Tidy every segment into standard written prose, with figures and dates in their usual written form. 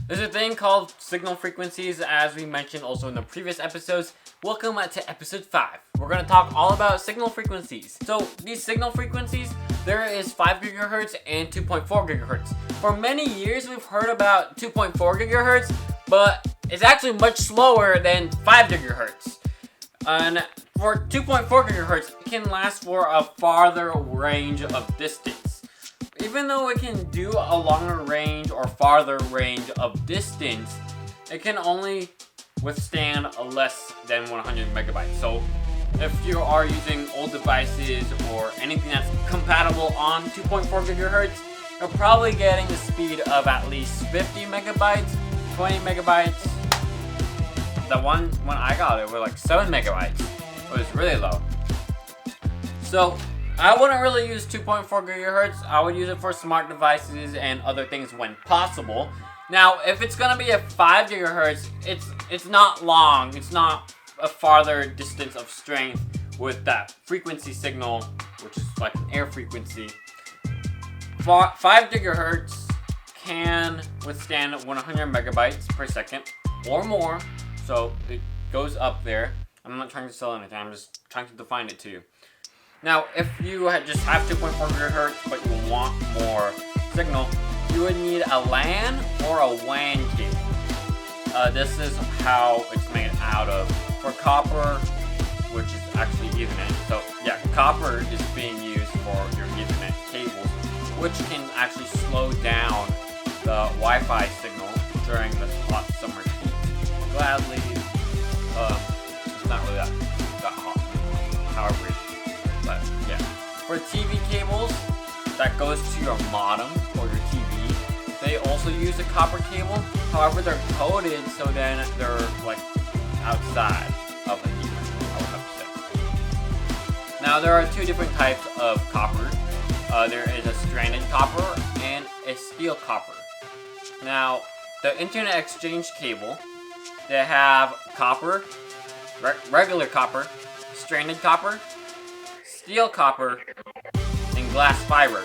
There's a thing called signal frequencies, as we mentioned also in the previous episodes. Welcome to episode 5. We're going to talk all about signal frequencies. So these signal frequencies, there is 5 gigahertz and 2.4 gigahertz. For many years we've heard about 2.4 gigahertz, but it's actually much slower than 5 gigahertz. And for 2.4 gigahertz, it can last for a farther range of distance. Even though it can do a longer range or farther range of distance, it can only withstand less than 100 megabytes. So if you are using old devices or anything that's compatible on 2.4 gigahertz, you're probably getting the speed of at least 50 megabytes, 20 megabytes. The one when I got it was like 7 megabytes. It was really low. So I wouldn't really use 2.4 gigahertz. I would use it for smart devices and other things when possible. Now, if it's gonna be a 5 gigahertz, it's not long. It's not a farther distance of strength with that frequency signal, which is like an air frequency. 5 gigahertz can withstand 100 megabytes per second or more, so it goes up there. I'm not trying to sell anything. I'm just trying to define it to you. Now, if you just have 2.4 gigahertz, but you want more signal, you would need a LAN or a WAN cable. This is how it's made out of. For copper, which is actually Ethernet. So yeah, copper is being used for your Ethernet cables, which can actually slow down the Wi-Fi signal during the hot summer heat. Gladly, it's not really that hot. However, but yeah. For TV cables, that goes to your modem or your TV. They also use a copper cable. However, they're coded so then they're like outside of the Ethernet, I would have to say. Now, there are 2 different types of copper. There is a stranded copper and a steel copper. Now, the internet exchange cable, they have copper, regular copper, stranded copper, steel copper, and glass fiber.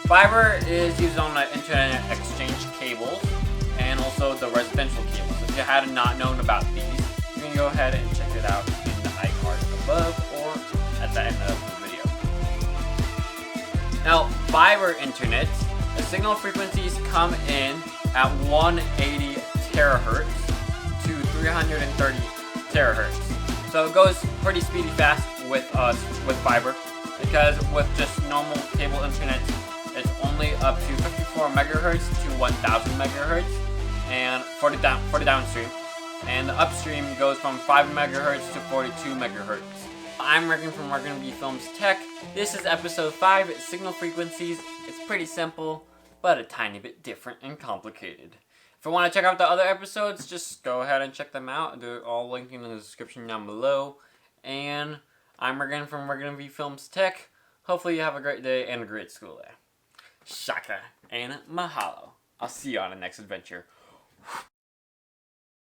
Fiber is used on the internet exchange cables and also the residential cables. If you had not known about these, you can go ahead and check it out in the iCard above or at the end of the video. Now, fiber internet, the signal frequencies come in at 180 terahertz to 330 terahertz. So it goes pretty speedy fast with fiber, because with just normal cable internet, it's only up to 54 megahertz to 1000 megahertz, and for the downstream, and the upstream goes from 5 megahertz to 42 megahertz. I'm Reagan from ReaganVFilms Tech. This is episode 5, signal frequencies. It's pretty simple, but a tiny bit different and complicated. If you want to check out the other episodes, just go ahead and check them out. They're all linked in the description down below. And I'm Reagan from ReaganVFilms Tech. Hopefully you have a great day and a great school day. Shaka and mahalo. I'll see you on the next adventure.